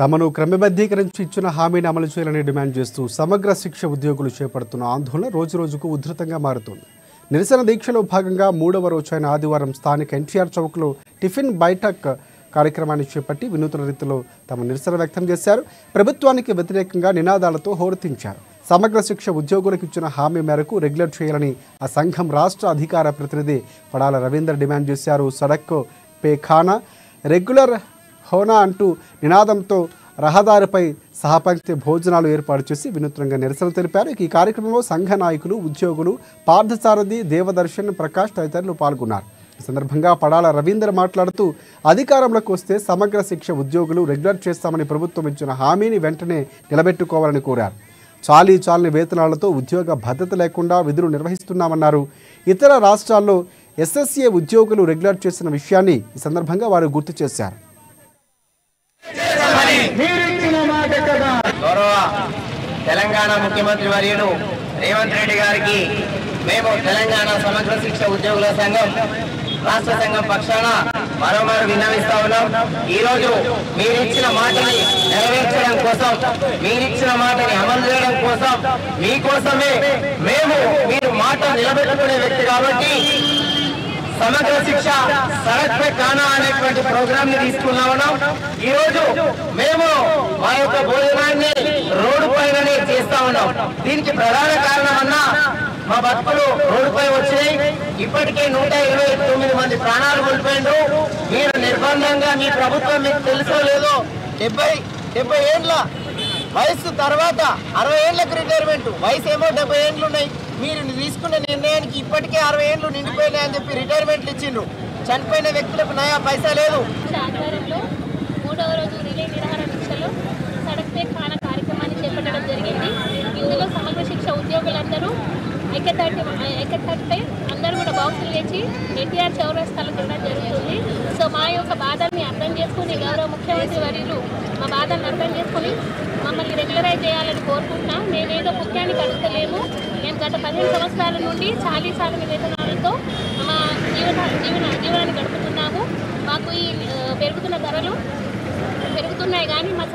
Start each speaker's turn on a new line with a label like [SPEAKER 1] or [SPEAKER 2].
[SPEAKER 1] తమను క్రమబద్ధీకరించి ఇచ్చిన హామీని అమలు చేయాలని డిమాండ్ చేస్తూ సమగ్ర శిక్ష ఉద్యోగులు చేపడుతున్న ఆందోళన రోజురోజుకు ఉధృతంగా మారుతోంది. నిరసన దీక్షలో భాగంగా 3వ రోజైన ఆదివారం స్థానిక ఎన్టీఆర్ చౌక్లో టిఫిన్ బైఠక్ కార్యక్రమాన్ని చేపట్టి వినూత్న రీతిలో తమ నిరసన వ్యక్తం చేశారు. ప్రభుత్వానికి వ్యతిరేకంగా నినాదాలతో హోరెత్తించారు. సమగ్ర శిక్ష ఉద్యోగులకు ఇచ్చిన హామీ మేరకు రెగ్యులర్ చేయాలని ఆ సంఘం రాష్ట్ర అధికార ప్రతినిధి పడాల రవీందర్ డిమాండ్ చేశారు. సడక్ పే ఖానా రెగ్యులర్ హోనా అంటూ నినాదంతో రహదారిపై సహపంక్తి భోజనాలు ఏర్పాటు చేసి వినూత్నంగా నిరసన తెలిపారు. ఈ కార్యక్రమంలో సంఘ నాయకులు, ఉద్యోగులు, పార్థసారథి, దేవదర్శన్, ప్రకాష్ తదితరులు పాల్గొన్నారు. ఈ సందర్భంగా పడాల రవీందర్ మాట్లాడుతూ అధికారంలోకి వస్తే సమగ్ర శిక్ష ఉద్యోగులు రెగ్యులర్ చేస్తామని ప్రభుత్వం ఇచ్చిన హామీని వెంటనే నిలబెట్టుకోవాలని కోరారు. చాలని వేతనాలతో ఉద్యోగ భద్రత లేకుండా విధులు నిర్వహిస్తున్నామన్నారు. ఇతర రాష్ట్రాల్లో ఎస్ఎస్ఏ ఉద్యోగులు రెగ్యులర్ చేసిన విషయాన్ని ఈ సందర్భంగా వారు గుర్తు చేశారు.
[SPEAKER 2] గౌరవ తెలంగాణ ముఖ్యమంత్రి వర్యులు రేవంత్ రెడ్డి గారికి మేము తెలంగాణ సమగ్ర శిక్ష ఉద్యోగుల సంఘం రాష్ట్ర సంఘం పక్షాన మరోమారు విన్నవిస్తా ఉన్నాం. ఈ రోజు మీరిచ్చిన మాటని నెరవేర్చడం కోసం, మీరిచ్చిన మాటని అమలు చేయడం కోసం, మీకోసమే మేము మీరు మాట నిలబెట్టుకునే వ్యక్తి కాబట్టి సమగ్ర శిక్ష సడక్ పే ఖానా అనేటువంటి ప్రోగ్రామ్ ని తీసుకున్నా ఉన్నాం. ఈ రోజు మేము మా యొక్క భోజనాన్ని రోడ్డు పైననే చేస్తా ఉన్నాం. దీనికి ప్రధాన కారణం అన్నా మా బతుకులు రోడ్డుపై వచ్చినాయి. ఇప్పటికే 129 మంది ప్రాణాలు కోల్పోయిండ్రు. మీరు నిర్బంధంగా మీ ప్రభుత్వం మీకు తెలుసో లేదో 70 ఏళ్ళ వయసు తర్వాత 60 ఏళ్లకు రిటైర్మెంట్, వయసు ఏమో 70 ఏళ్ళు ఉన్నాయి. మీరు తీసుకున్న నిర్ణయానికి ఇప్పటికే 60 ఏళ్ళు నిండిపోయినాయని చెప్పి రిటైర్మెంట్లు ఇచ్చిండ్రు. చనిపోయిన వ్యక్తులకు నయా పైసా లేదు.
[SPEAKER 3] ఆధ్వర్యంలో 3వ రోజు రిలే నిరాహార దీక్షలో సడక్ పే ఖానా కార్యక్రమాన్ని చేపట్టడం జరిగింది. ఇందులో సమగ్ర శిక్ష ఉద్యోగులందరూ ఏకతాటిపై అందరూ కూడా బాక్సులు తెచ్చి ఎన్టీఆర్ చౌరస్తాలకు వెళ్ళడం జరుగుతుంది. సో మా యొక్క బాధల్ని అర్థం చేసుకుని గౌరవ ముఖ్యమంత్రి వర్యులు మా బాధలను అర్థం చేసుకుని మమ్మల్ని రెగ్యులరైజ్ చేయాలని కోరుకుంటున్నాం. మేమేదో ముఖ్యానికి అడుగుతలేము. మేము గత 15 సంవత్సరాల నుండి చాలని వేతనాలతో మా జీవనాన్ని గడుపుతున్నాము. మాకు ఈ పెరుగుతున్న ధరలు పెరుగుతున్నాయి కానీ మా